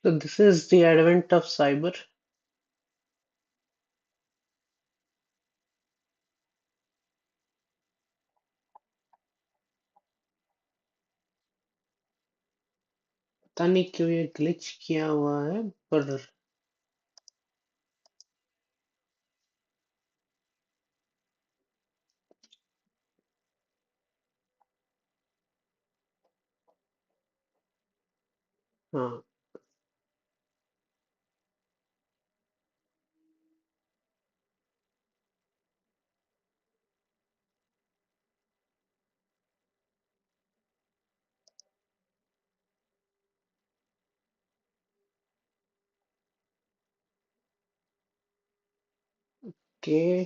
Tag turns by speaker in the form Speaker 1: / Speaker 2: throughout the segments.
Speaker 1: So this is the advent of cyber. पता नहीं क्यों ये ग्लिच किया हुआ है, पर हाँ। के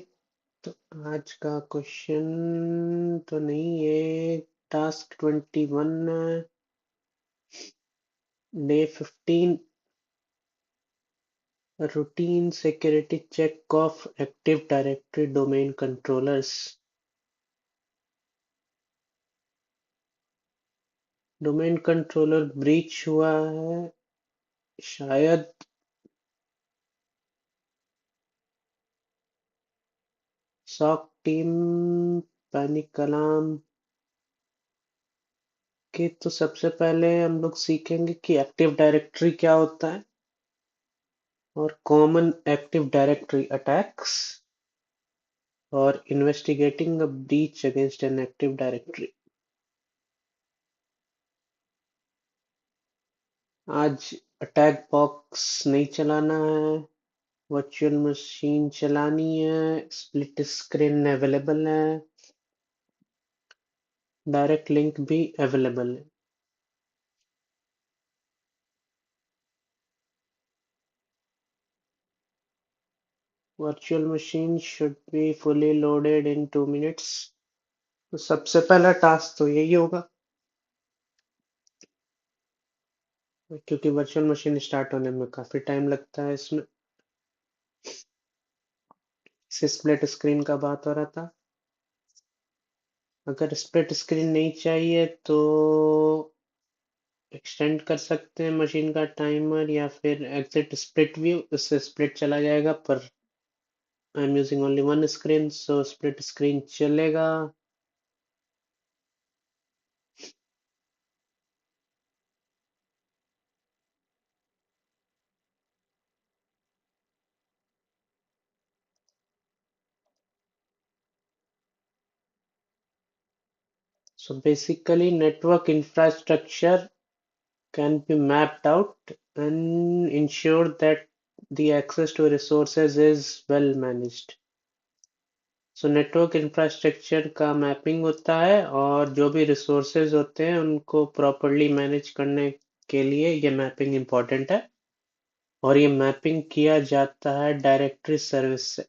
Speaker 1: तो आज का क्वेश्चन तो नहीं, ये task 21, day 15, routine security check of active directory domain controllers. Domain controller breach हुआ है शायद। सॉक टीम पैनिक अलार्म के तो सबसे पहले हम लोग सीखेंगे कि एक्टिव डायरेक्टरी क्या होता है और कॉमन एक्टिव डायरेक्टरी अटैक्स और investigating a breach against an active directory. आज अटैक बॉक्स नहीं चलाना है, वर्चुअल मशीन चलानी है, स्प्लिट स्क्रीन अवेलेबल है, डायरेक्ट लिंक भी अवेलेबल है। Virtual machine should be fully loaded in 2 minutes। तो सबसे पहला टास्क तो यही होगा, क्योंकि वर्चुअल मशीन स्टार्ट होने में काफी टाइम लगता है इसमें। स्प्लिट स्क्रीन का बात हो रहा था। अगर स्प्लिट स्क्रीन नहीं चाहिए तो एक्सटेंड कर सकते हैं मशीन का टाइमर, या फिर एग्जिट स्प्लिट व्यू, इससे स्प्लिट चला जाएगा। पर I am using only one screen, so split screen चलेगा। So basically, network infrastructure can be mapped out and ensure that the access to resources is well managed. So network infrastructure का mapping होता है और जो भी resources होते हैं उनको प्रॉपरली मैनेज करने के लिए ये मैपिंग इम्पॉर्टेंट है और ये मैपिंग किया जाता है डायरेक्टरी सर्विस से.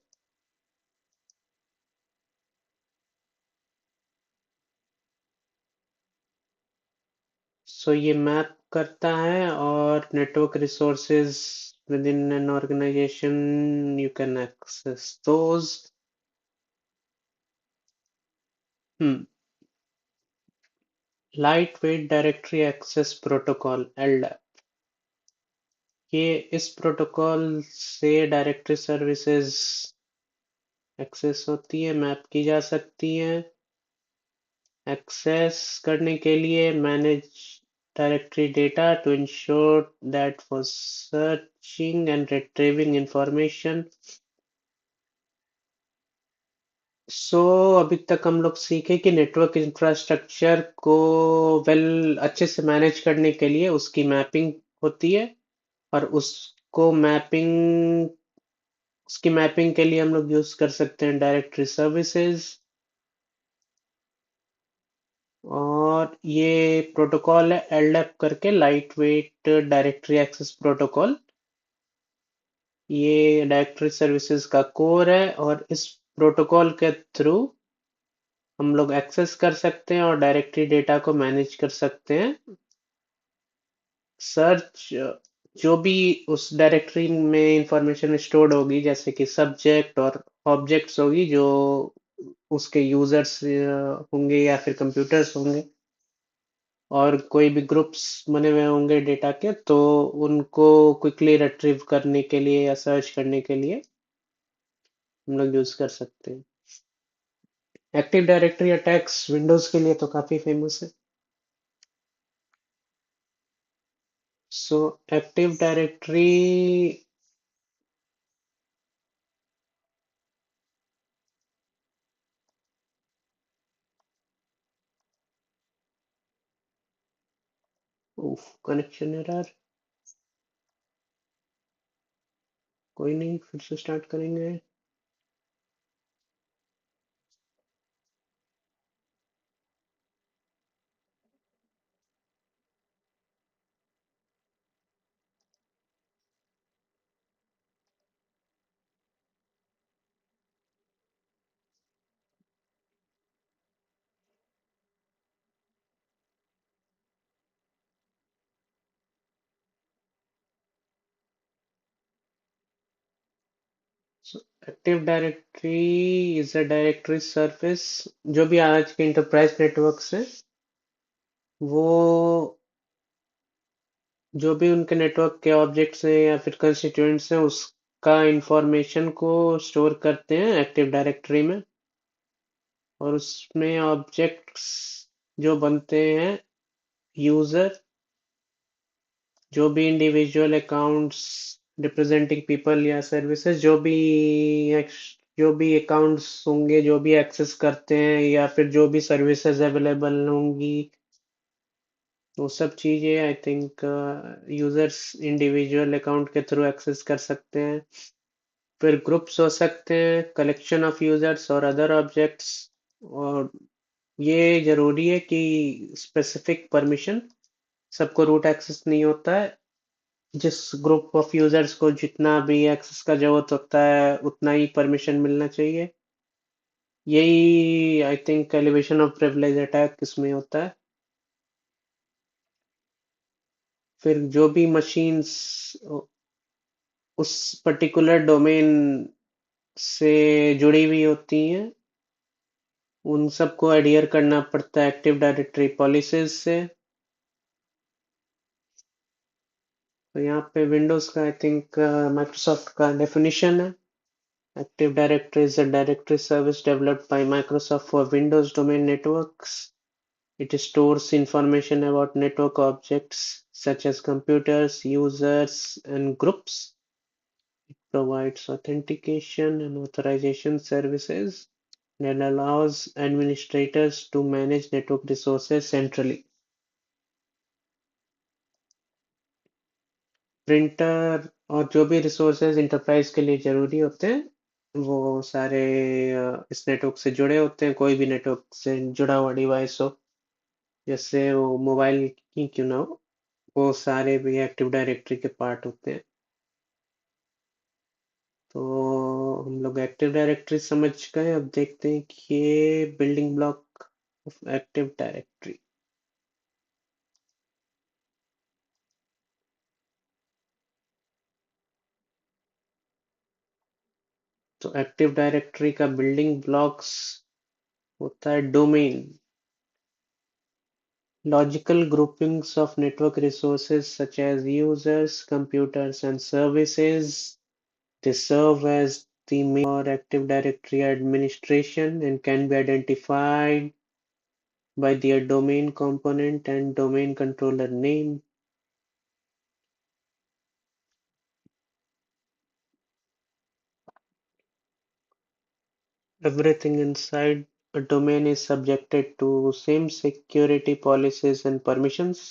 Speaker 1: सो ये मैप करता है और network resources within an organisation you can access those. Lightweight directory access protocol LDAP. ये इस प्रोटोकॉल से डायरेक्टरी सर्विसेज एक्सेस होती है, मैप की जा सकती हैं. एक्सेस करने के लिए manage directory data to ensure that for searching and retrieving information. So अभी तक हम लोग सीखे कि नेटवर्क इंफ्रास्ट्रक्चर को अच्छे से मैनेज करने के लिए उसकी मैपिंग होती है और उसकी मैपिंग के लिए हम लोग यूज कर सकते हैं डायरेक्टरी सर्विसेज. और ये प्रोटोकॉल है LDAP करके, lightweight directory access protocol. ये डायरेक्टरी सर्विसेज का कोर है और इस प्रोटोकॉल के थ्रू हम लोग एक्सेस कर सकते हैं और डायरेक्टरी डेटा को मैनेज कर सकते हैं. सर्च जो भी उस डायरेक्टरी में इंफॉर्मेशन स्टोर्ड होगी जैसे कि सब्जेक्ट और ऑब्जेक्ट्स होगी जो उसके यूजर्स होंगे या फिर कंप्यूटर्स होंगे और कोई भी ग्रुप्स बने हुए होंगे डेटा के, तो उनको क्विकली रिट्रीव करने के लिए या सर्च करने के लिए हम लोग यूज कर सकते हैं. एक्टिव डायरेक्टरी अटैक्स विंडोज के लिए तो काफी फेमस है. So active directory connection error. कोई नहीं, फिर से स्टार्ट करेंगे. Active directory is a directory service. जो भी आज के इंटरप्राइज नेटवर्क्स हैं वो जो भी उनके नेटवर्क के ऑब्जेक्ट्स हैं या फिर कंस्टिट्यूएंट्स हैं उसका इंफॉर्मेशन को स्टोर करते हैं एक्टिव डायरेक्टरी में. और उसमें ऑब्जेक्ट्स जो बनते हैं, यूजर, जो भी इंडिविजुअल अकाउंट्स रिप्रेजेंटिंग पीपल या सर्विसेज, जो भी अकाउंट्स होंगे जो भी एक्सेस करते हैं या फिर जो भी सर्विसेज अवेलेबल होंगी, वो सब चीज़ें I think users individual account के थ्रू एक्सेस कर सकते हैं. फिर ग्रुप्स हो सकते हैं, कलेक्शन ऑफ यूजर्स और अदर ऑब्जेक्ट्स. और ये जरूरी है कि स्पेसिफिक परमिशन, सबको रूट एक्सेस नहीं होता है. जिस ग्रुप ऑफ यूजर्स को जितना भी एक्सेस का जरूरत होता है उतना ही परमिशन मिलना चाहिए. यही I think elevation of privilege attack इसमें होता है. फिर जो भी मशीन्स उस पर्टिकुलर डोमेन से जुड़ी हुई होती हैं उन सबको एडियर करना पड़ता है एक्टिव डायरेक्टरी पॉलिसीज से. तो यहाँ पे विंडोज का आई थिंक माइक्रोसॉफ्ट का डेफिनेशन है. Active Directory is a directory service developed by Microsoft for Windows domain networks. It stores information about network objects such as computers, users, and groups. Provides authentication and authorization services. that allows administrators to manage network resources centrally. Printer और जो भी resources enterprise के लिए जरूरी होते हैं वो सारे इस नेटवर्क से जुड़े होते हैं। कोई भी नेटवर्क से जुड़ा हुआ डिवाइस हो, जैसे वो मोबाइल की क्यों ना हो, वो सारे भी एक्टिव डायरेक्टरी के पार्ट होते हैं। तो हम लोग एक्टिव डायरेक्टरी समझ गए। अब देखते हैं कि ये building block of active directory. तो एक्टिव डायरेक्टरी का बिल्डिंग ब्लॉक्स होता है domain, logical groupings of network resources such as users, computers, and services. They serve as the main for Active Directory administration and can be identified by their domain component and domain controller name. Everything inside a domain is subjected to same security policies and permissions.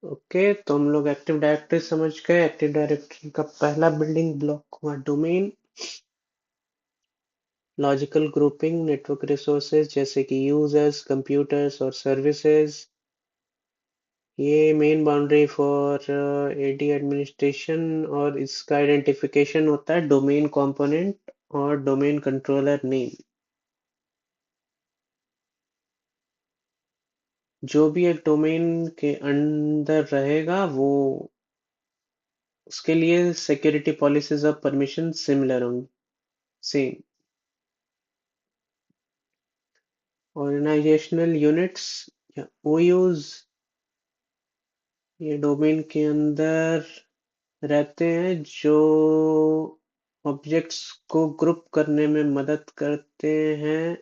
Speaker 1: Okay, तो हम लोग active directory समझ गए। Active directory का पहला building block हुआ domain. Logical grouping network resources जैसे कि यूजर्स, कंप्यूटर्स और सर्विसेज, ये main boundary for AD administration. और इसका आइडेंटिफिकेशन होता है डोमेन कंपोनेंट और डोमेन कंट्रोलर नेम। जो भी एक डोमेन के अंदर रहेगा वो उसके लिए सिक्योरिटी पॉलिसीज और परमिशन सिमिलर होंगी, सेम। ऑर्गेनाइजेशनल यूनिट्स या ओयूज, ये डोमेन के अंदर रहते हैं जो ऑब्जेक्ट्स को ग्रुप करने में मदद करते हैं,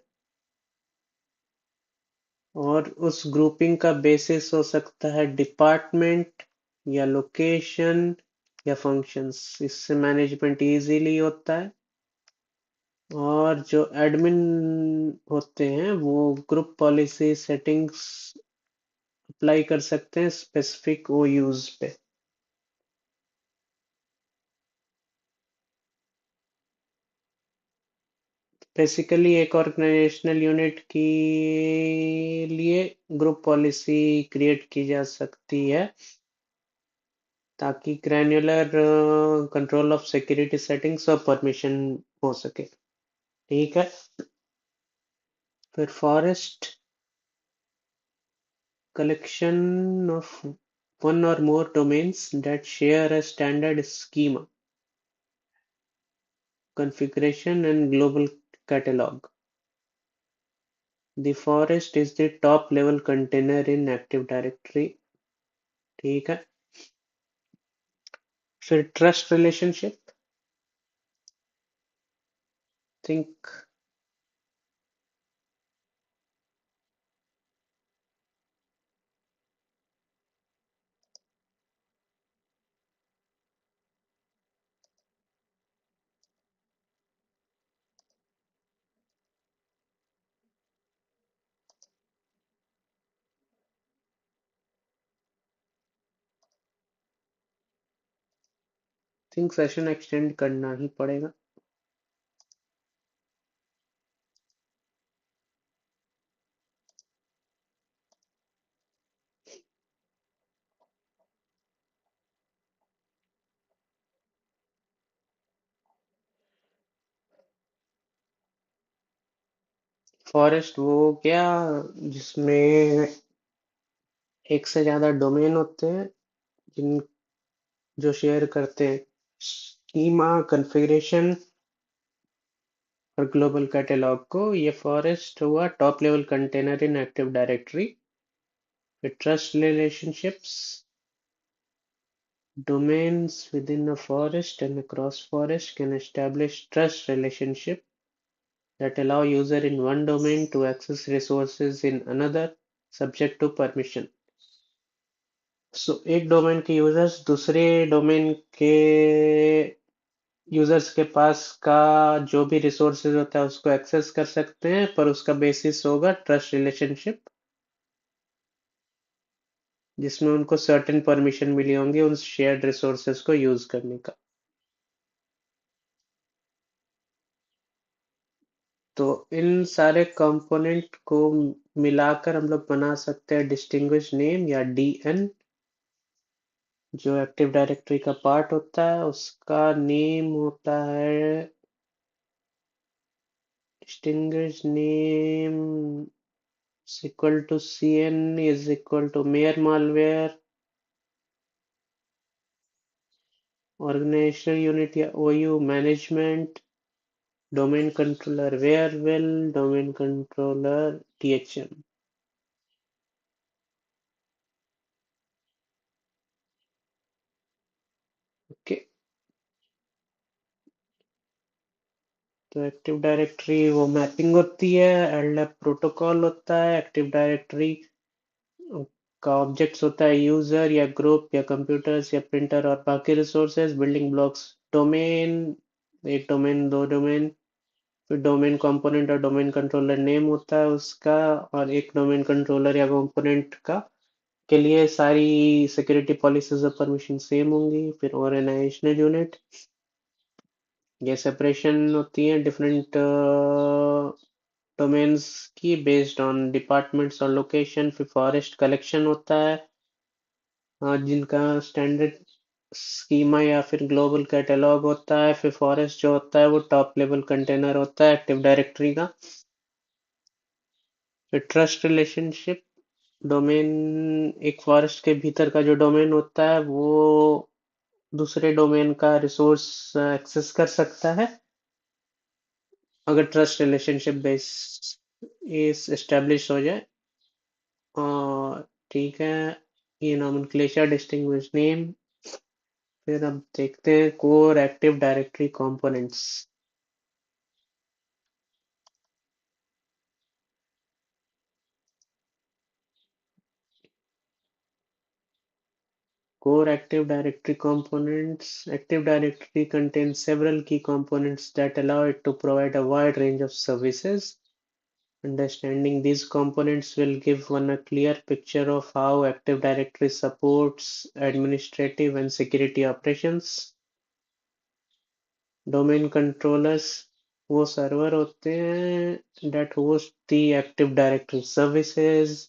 Speaker 1: और उस ग्रुपिंग का बेसिस हो सकता है डिपार्टमेंट या लोकेशन या फंक्शंस। इससे मैनेजमेंट इजीली होता है। और जो एडमिन होते हैं वो ग्रुप पॉलिसी सेटिंग्स अप्लाई कर सकते हैं स्पेसिफिक ओयूज पे। बेसिकली एक ऑर्गेनाइजेशनल यूनिट के लिए ग्रुप पॉलिसी क्रिएट की जा सकती है ताकि granular control of security settings और परमिशन हो सके। ठीक है। फिर forest, collection of one or more domains that share a standard schema, configuration, and global catalog. The forest is the top level container in Active Directory. ठीक है। फिर trust relationship, think think session extend करना ही पड़ेगा। Forest वो क्या जिसमें एक से ज्यादा डोमेन होते हैं जिन जो शेयर करते हैं स्कीमा, कॉन्फ़िगरेशन और ग्लोबल कैटलॉग को ये फॉरेस्ट हुआ top level container in active directory. फिर trust relationships, domains within a forest and across forest can establish trust relationship that allow user in one domain to access resources in another subject to permission. एक domain के users दूसरे domain के users के पास का जो भी resources होता है उसको एक्सेस कर सकते हैं, पर उसका बेसिस होगा ट्रस्ट रिलेशनशिप, जिसमें उनको सर्टेन परमिशन मिली होंगी उन शेयर्ड रिसोर्सेज को यूज करने का। तो इन सारे कंपोनेंट को मिलाकर हम लोग बना सकते हैं डिस्टिंग्विश नेम या डीएन, जो एक्टिव डायरेक्टरी का पार्ट होता है उसका नेम होता है distinguished name is equal to cn is equal to mere malware, organizational unit या OU management, domain controller where will, domain controller THM। Okay, तो एक्टिव डायरेक्टरी वो मैपिंग होती है, एलडैप प्रोटोकॉल होता है, एक्टिव डायरेक्टरी का ऑब्जेक्ट्स होता है यूजर या ग्रुप या कंप्यूटर्स या प्रिंटर और बाकी रिसोर्सेज, बिल्डिंग ब्लॉक्स डोमेन, एक डोमेन दो डोमेन, फिर डोमेन कंपोनेंट और डोमेन कंट्रोलर नेम होता है उसका, और एक डोमेन कंट्रोलर या कंपोनेंट का के लिए सारी सिक्योरिटी पॉलिसीज और परमिशन सेम होंगी। फिर ऑर्गेनाइजेशनल यूनिट, ये सेपरेशन होती है डिफरेंट डोमेन्स की बेस्ड ऑन डिपार्टमेंट्स और लोकेशन। फिर फॉरेस्ट कलेक्शन होता है जिनका स्टैंडर्ड स्कीमा या फिर ग्लोबल कैटलॉग होता है। फिर फॉरेस्ट जो होता है वो टॉप लेवल कंटेनर होता है एक्टिव डायरेक्टरी का। फिर ट्रस्ट रिलेशनशिप, डोमेन, एक फॉरेस्ट के भीतर का जो डोमेन होता है वो दूसरे डोमेन का रिसोर्स एक्सेस कर सकता है अगर ट्रस्ट रिलेशनशिप बेस इस एस्टेब्लिश हो जाए। और ठीक है, ये नॉमेनक्लेचर डिस्टिंग्विश नेम। फिर अब देखते हैं core active directory components. Core Active Directory components. Active Directory contains several key components that allow it to provide a wide range of services. Understanding these components will give one a clear picture of how Active Directory supports administrative and security operations. Domain controllers वो server होते हैं that host the Active Directory services.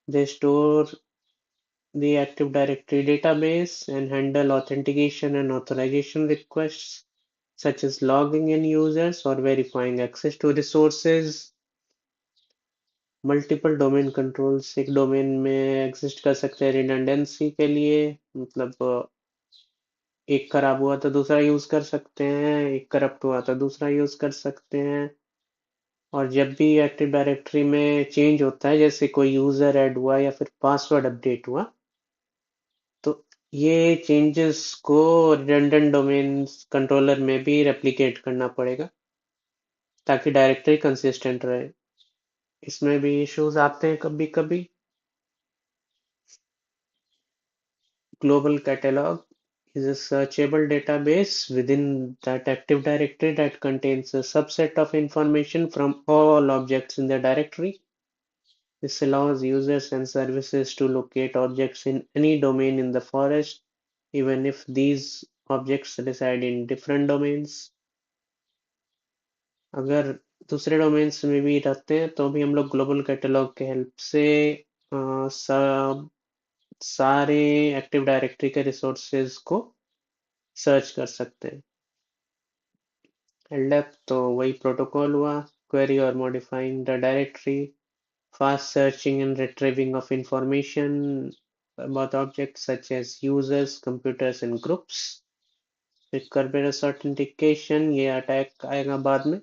Speaker 1: They store the Active Directory database and handle authentication and authorization requests such as logging in users or verifying access to resources. Multiple domain controls एक domain में exist कर सकते हैं redundancy के लिए, मतलब एक खराब हुआ तो दूसरा यूज कर सकते हैं, एक करप्ट हुआ तो दूसरा यूज कर सकते हैं। और जब भी एक्टिव डायरेक्टरी में चेंज होता है, जैसे कोई यूजर ऐड हुआ या फिर पासवर्ड अपडेट हुआ, तो ये चेंजेस को रिडंडेंट डोमेन कंट्रोलर में भी रेप्लिकेट करना पड़ेगा ताकि डायरेक्टरी कंसिस्टेंट रहे। इसमें भी इश्यूज आते हैं कभी कभी। Global Catalog is a searchable database within that Active Directory that contains a subset of information from all objects in the directory. This allows users and services to locate objects in any domain in the forest, even if these objects reside in different domains. अगर दूसरे domains में भी रहते हैं तो भी हम लोग ग्लोबल कैटलॉग के हेल्प से सब सारे एक्टिव डायरेक्टरी के रिसोर्सेज को सर्च कर सकते हैं। LDAP तो वही प्रोटोकॉल हुआ, query or modifying the directory, fast searching and retrieving of information about objects such as users, computers and groups. फिर Kerberos authentication, ये अटैक आएगा बाद में।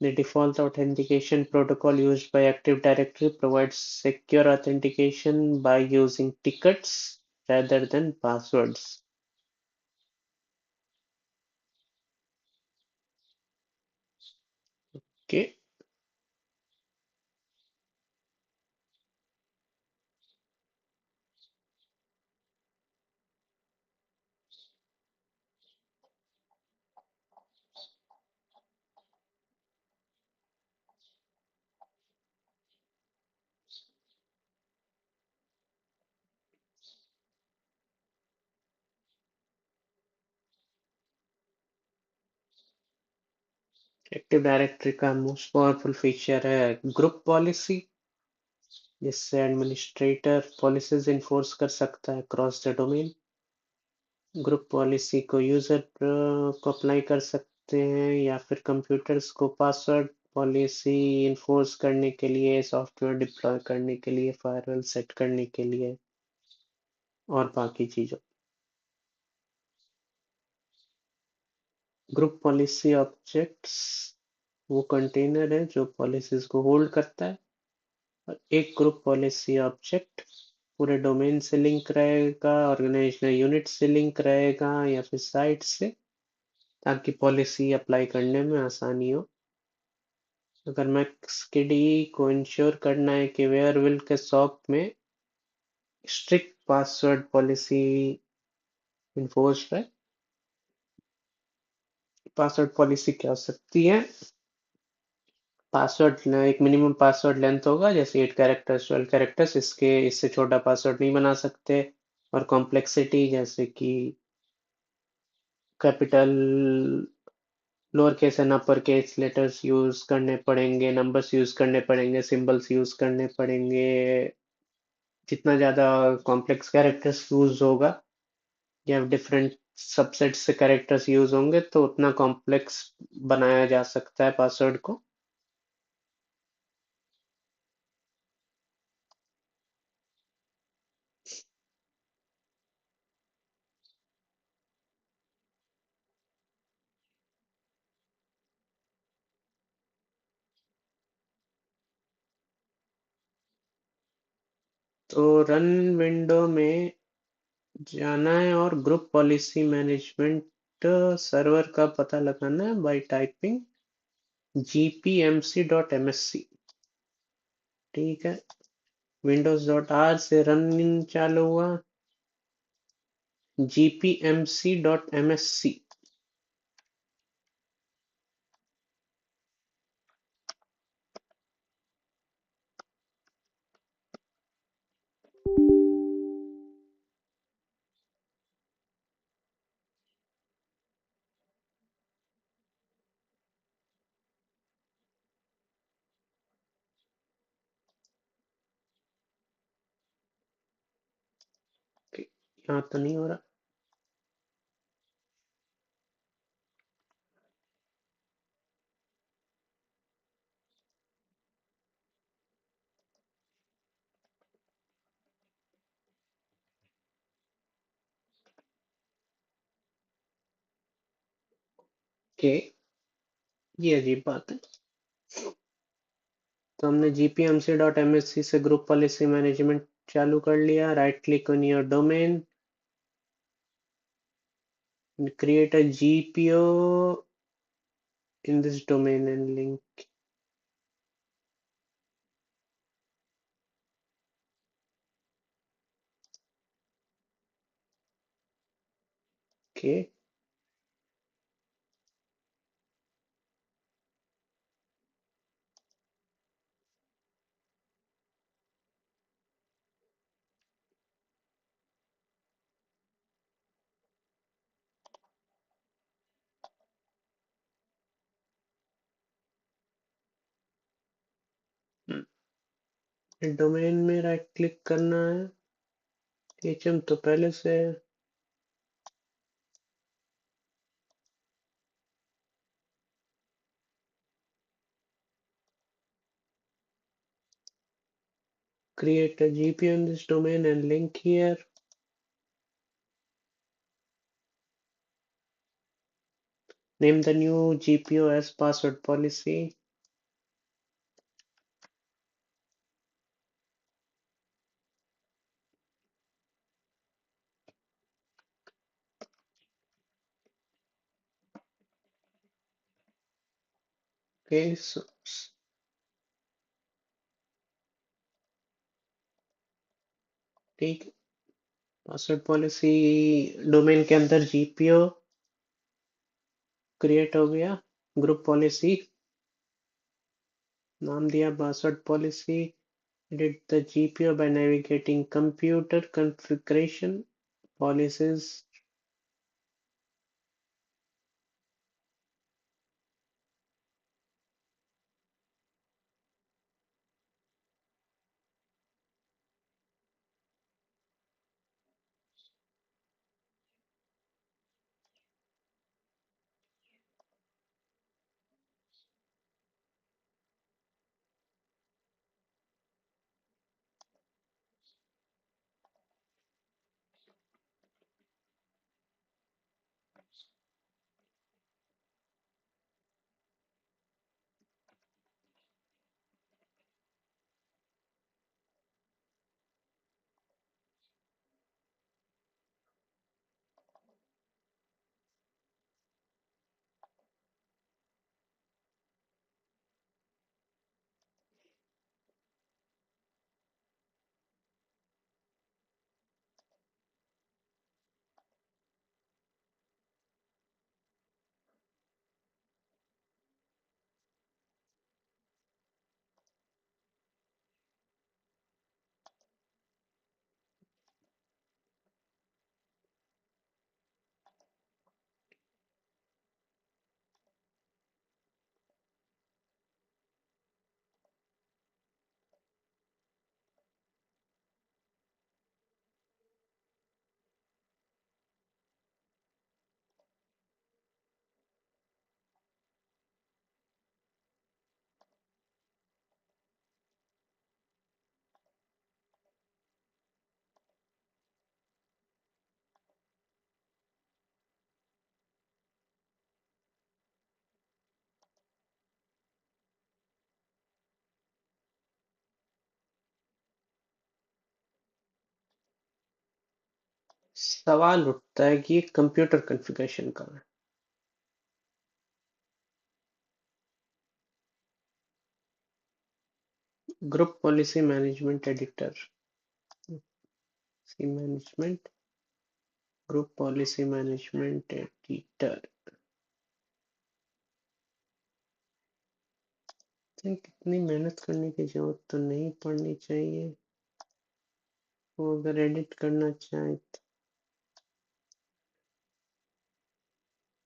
Speaker 1: The default authentication protocol used by Active Directory provides secure authentication by using tickets rather than passwords. Okay. Active directory का most powerful feature है group policy, जिससे administrator policies enforce कर सकता है cross the domain. Group policy को user को apply कर सकते हैं या फिर कंप्यूटर्स को पासवर्ड पॉलिसी इन्फोर्स करने के लिए, सॉफ्टवेयर डिप्लॉय करने के लिए, फायरवॉल सेट करने के लिए और बाकी चीज़ों। ग्रुप पॉलिसी ऑब्जेक्ट्स वो कंटेनर है जो पॉलिसीज को होल्ड करता है, और एक ग्रुप पॉलिसी ऑब्जेक्ट पूरे डोमेन से लिंक रहेगा, ऑर्गेनाइजेशनल यूनिट से लिंक रहेगा या फिर साइट से, ताकि पॉलिसी अप्लाई करने में आसानी हो। अगर मैक्सकिडी को इंश्योर करना है कि वेयरविल के सॉक में स्ट्रिक्ट पासवर्ड पॉलिसी इन्फोर्स है। पासवर्ड पॉलिसी क्या हो सकती है? पासवर्ड एक मिनिमम पासवर्ड लेंथ होगा, जैसे 8 कैरेक्टर्स 12 कैरेक्टर्स, इससे छोटा पासवर्ड नहीं बना सकते। और कॉम्प्लेक्सिटी, जैसे कि capital, lower case and upper case letters use करने पड़ेंगे, नंबर्स यूज करने पड़ेंगे, सिंबल्स यूज करने पड़ेंगे। जितना ज्यादा कॉम्प्लेक्स कैरेक्टर्स यूज होगा या डिफरेंट सबसेट से कैरेक्टर्स यूज होंगे, तो उतना कॉम्प्लेक्स बनाया जा सकता है पासवर्ड को। तो रन विंडो में जाना है और ग्रुप पॉलिसी मैनेजमेंट सर्वर का पता लगाना है बाय टाइपिंग gpmc.msc। ठीक है, windows.r से रन चालू हुआ, gpmc.msc। यहाँ तो नहीं हो रहा। ओके, ये अजीब बात है। तो हमने gpmc.msc से ग्रुप पॉलिसी मैनेजमेंट चालू कर लिया। Right click on your domain, create a gpo in this domain and link। Okay, domain में राइट क्लिक करना है। एचएम तो पहले से है। Create a GPO in this domain and link here। Name the new GPO as password policy। Okay so ठीक है। Password policy domain के अंदर जीपीओ क्रिएट हो गया। ग्रुप पॉलिसी नाम दिया password policy. Edit the GPO by navigating computer configuration policies. सवाल उठता है कि कंप्यूटर कॉन्फ़िगरेशन का है। Group policy management editor, management group policy management editor. इतनी मेहनत करने की जरूरत तो नहीं पड़नी चाहिए। वो अगर एडिट करना चाहे तो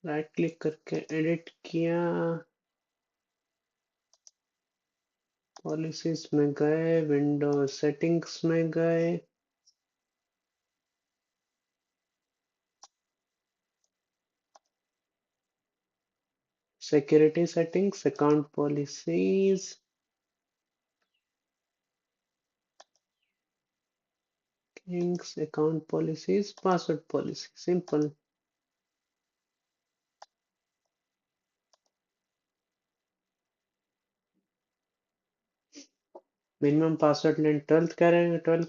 Speaker 1: राइट क्लिक करके एडिट किया, पॉलिसीज में गए, विंडो सेटिंग्स में गए, security settings, account policies, Kings account policies, password policy, simple. Minimum password length 12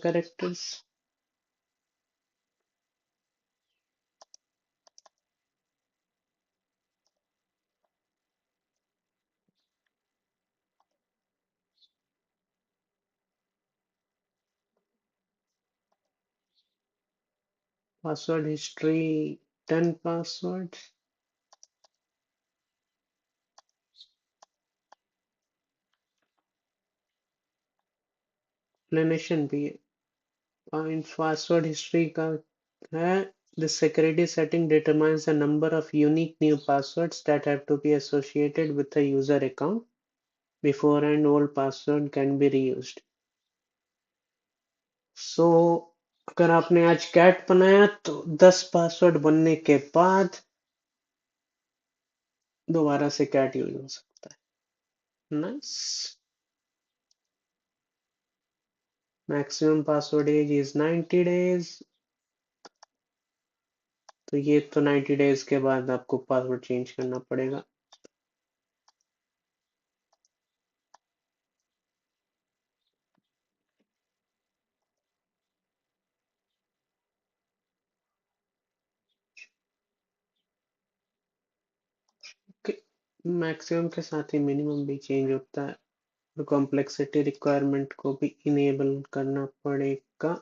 Speaker 1: characters. Password history 10 password. Explanation भी है इन पासवर्ड हिस्ट्री का है। The security setting determines the number of unique new passwords that have to be associated with a user account before an old password can be reused. So, अगर आपने आज cat बनाया तो 10 password बनने के बाद दोबारा से कैट यूज हो सकता है। Nice. Maximum password age is 90 days. तो ये तो 90 डेज के बाद आपको पासवर्ड चेंज करना पड़ेगा। Okay. मैक्सिमम के साथ ही मिनिमम भी चेंज होता है, और कॉम्प्लेक्सिटी रिक्वायरमेंट को भी इनेबल करना पड़ेगा।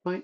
Speaker 1: फाइन।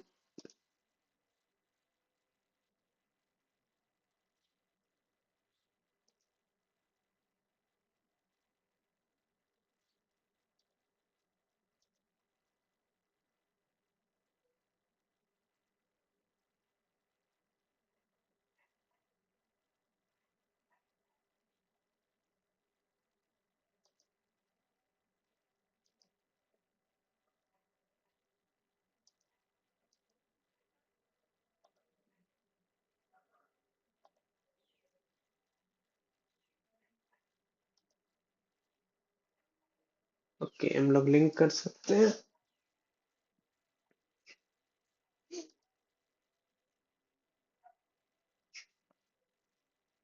Speaker 1: ओके, हम लोग लिंक कर सकते हैं।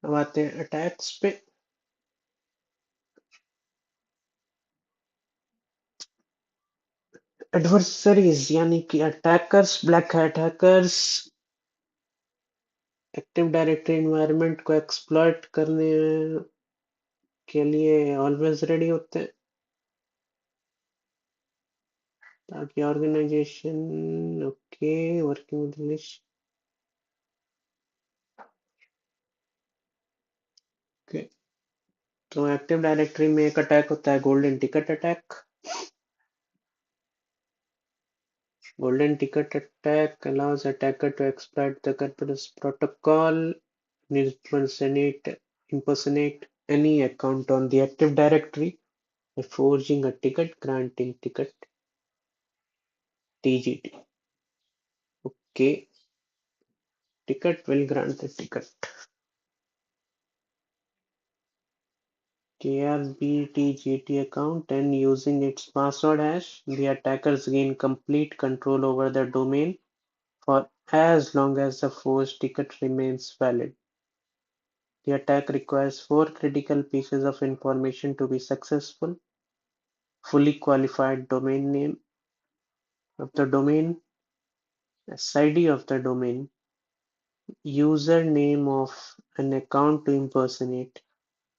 Speaker 1: अब आते हैं अटैक्स पे। एडवर्सरीज यानी कि attackers, black hat hackers active directory environment को एक्सप्लॉइट करने के लिए ऑलवेज रेडी होते हैं, ताकि organisation. Okay, working with. Okay, तो एक्टिव डायरेक्टरी में एक अटैक होता है, golden ticket attack. Golden ticket attack allows attacker to exploit the Kerberos protocol and impersonate any account on the Active Directory by forging a ticket granting ticket (TGT). Okay, ticket will grant the ticket. KRBTGT account, and using its password hash, the attackers gain complete control over the domain for as long as the forged ticket remains valid. The attack requires four critical pieces of information to be successful: fully qualified domain name of the domain, SID of the domain, username of an account to impersonate,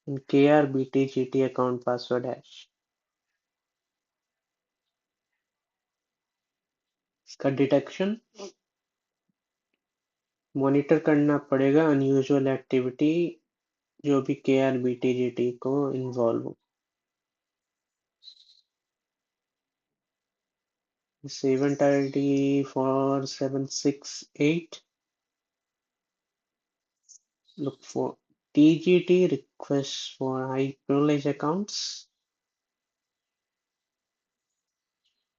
Speaker 1: and KRBTGT account password hash. इसका detection monitor करना पड़ेगा unusual activity जो भी KRBTGT को involve हो। 7 ID 4768. Look for TGT requests for high privilege accounts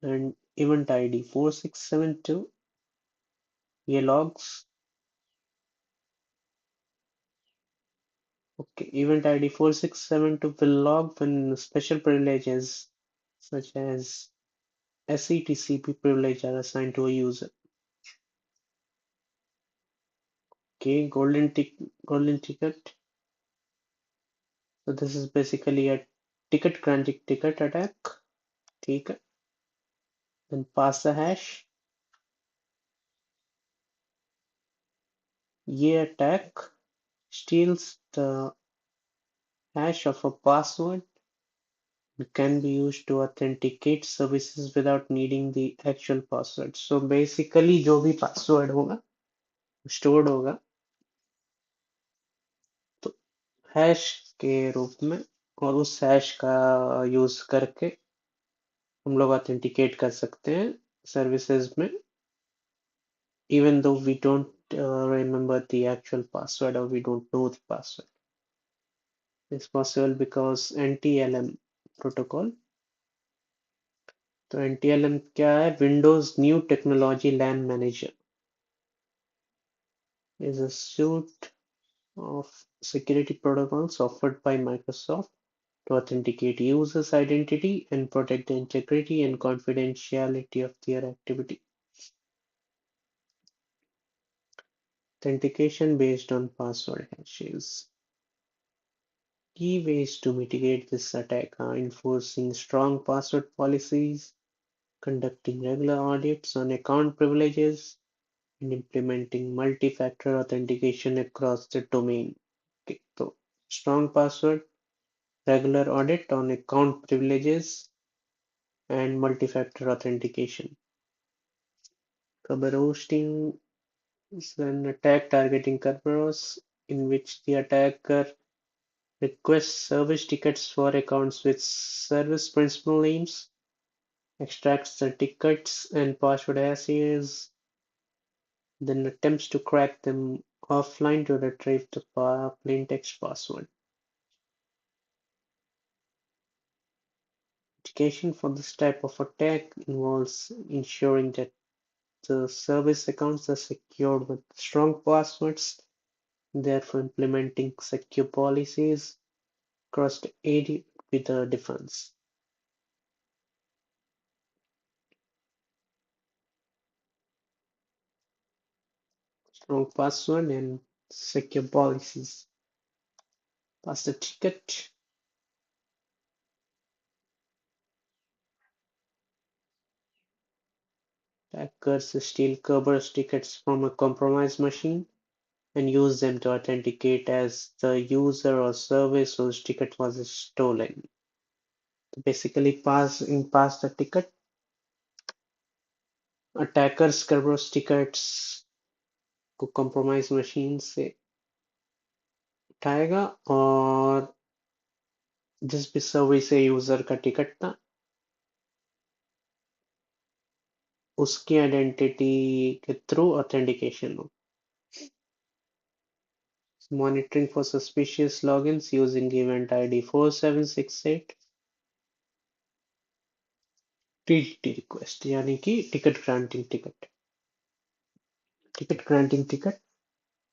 Speaker 1: and event ID 4672. ये logs. Okay, event ID 4672 will log when special privileges such as SETCP privilege are assigned to a user. Okay, golden ticket. So this is basically a ticket granting ticket attack. ठीक है. Then pass the hash. ये attack steals the hash of a password and can be used to authenticate services without needing the actual password. So basically जो भी password होगा stored होगा तो hash के रूप में, और उस हैश का यूज करके हम लोग ऑथेंटिकेट कर सकते हैं सर्विसेज में, even though we don't remember the actual password or we don't know the password. It's possible because NTLM protocol. तो NTLM क्या है? Windows New Technology LAN Manager is a suite of security protocols offered by Microsoft to authenticate users' identity and protect the integrity and confidentiality of their activity. Authentication based on password hashes. Key ways to mitigate this attack are enforcing strong password policies, conducting regular audits on account privileges, and implementing multi-factor authentication across the domain. Okay, so strong password, regular audit on account privileges, and multi-factor authentication. Kerberoasting is an attack targeting Kerberos in which the attacker requests service tickets for accounts with service principal names, extracts the tickets and password assays, then attempts to crack them offline to retrieve the plaintext password. Mitigation for this type of attack involves ensuring that the service accounts are secured with strong passwords, therefore implementing secure policies across the area with a defense. Strong password and secure policies. Pass the ticket. Hackers steal Kerberos tickets from a compromised machine and use them to authenticate as the user or service whose ticket was stolen. Basically, pass the ticket. Attackers Kerberos tickets को compromise machine से उठाएगा और जिस भी service से user का ticket था उसकी आइडेंटिटी के थ्रू ऑथेंटिकेशन हो. Monitoring for suspicious logins using event ID 4768 TGT request यानी कि ticket granting ticket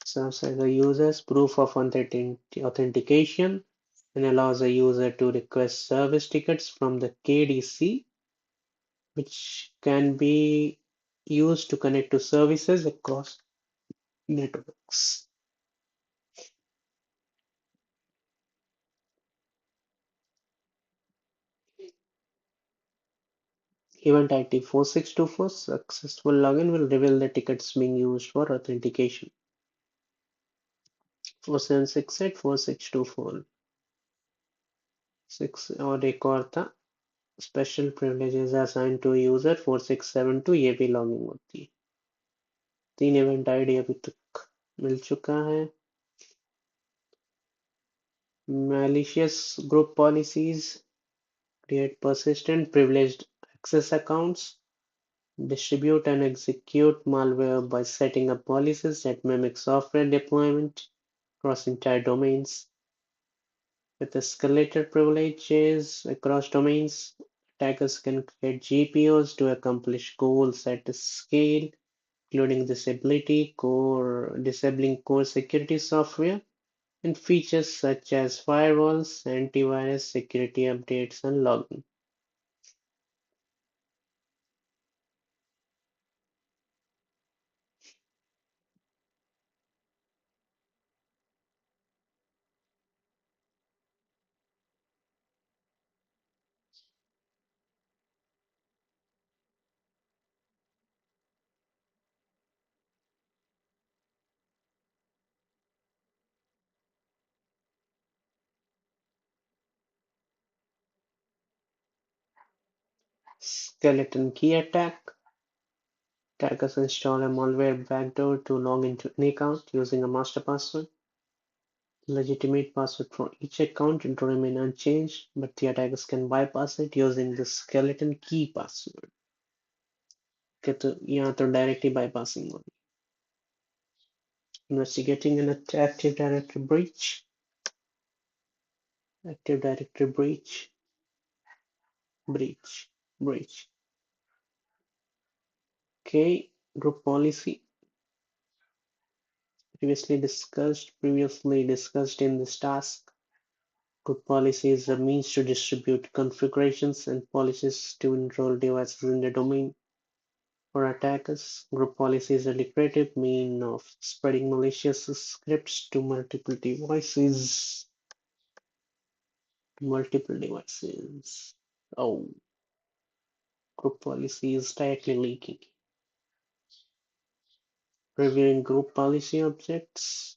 Speaker 1: serves as a user's proof of authentication and allows a user to request service tickets from the KDC, which can be used to connect to services across networks. Event ID 4624 successful login will reveal the tickets being used for authentication. 4768 4624 6 और एक और था special privileges assigned to user 4672 ये भी logging होती है. 3 event ID अभी तक मिल चुका है. Malicious group policies create persistent privileged access accounts, distribute and execute malware by setting up policies that mimic software deployment across entire domains. With escalated privileges across domains, attackers can create GPOs to accomplish goals at scale, including disabling core security software and features such as firewalls, antivirus, security updates, and logging. Skeleton key attack. Attackers install a malware backdoor to log into an account using a master password. The legitimate password for each account will remain unchanged, but the attackers can bypass it using the skeleton key password. तो यहाँ तो directly bypassing होगी. Investigating an active directory breach. Active directory breach. Okay, group policy. Previously discussed in this task. Group policy is a means to distribute configurations and policies to enroll devices in the domain. For attackers, group policy is a lucrative means of spreading malicious scripts to multiple devices. Oh, group policy is directly leaking. Reviewing group policy objects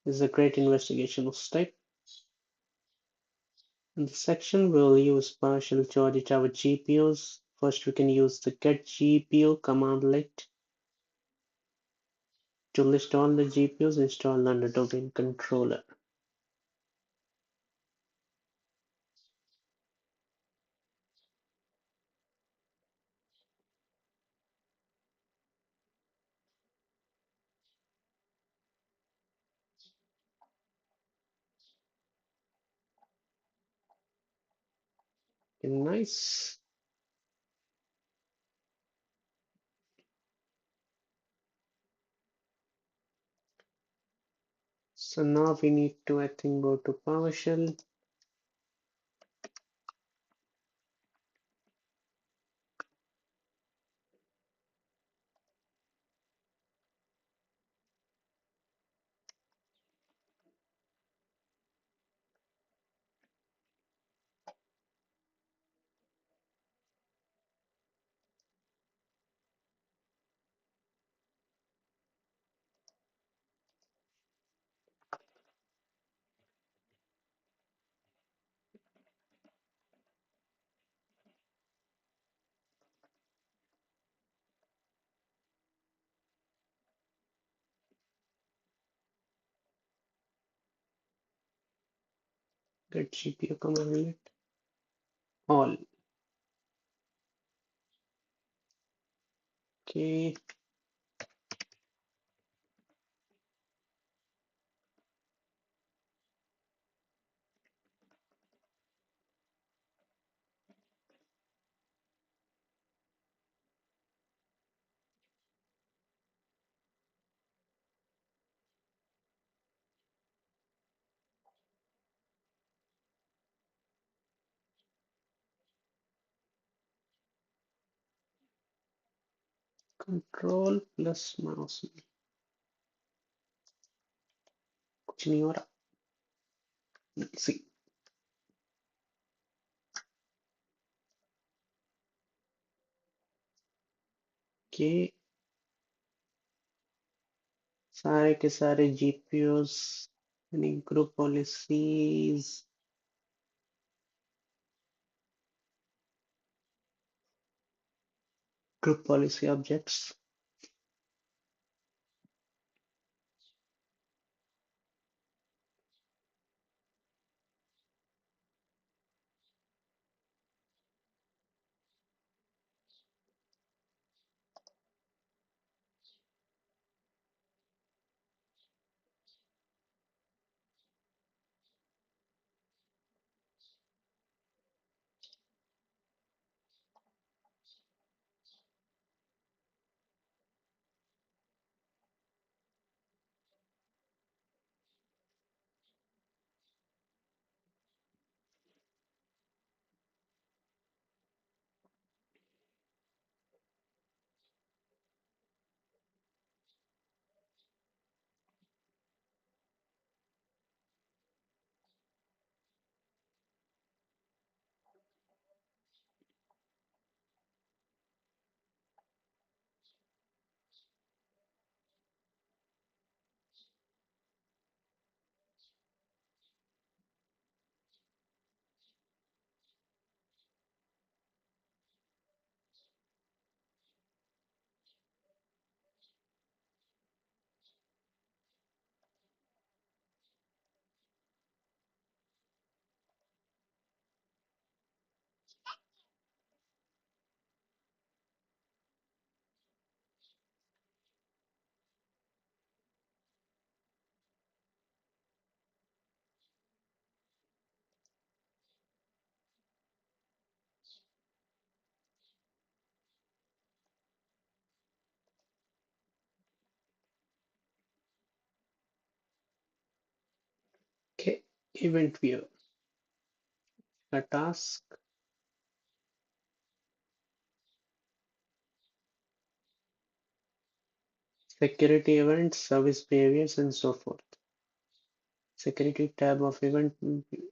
Speaker 1: is a great investigation step. In this section, we'll use PowerShell to audit our GPUs. First, we can use the get GPU command to list all the GPUs installed on the domain controller. Okay, nice. So now we need to, I think, go to PowerShell. Get GPU command all. Okay, control plus mouse. कुछ नहीं हो रहा. Let's see. Okay, सारे के सारे GPUs यानी group policy objects. Okay, event view. A task, security events, service behaviors, and so forth. Security tab of event view.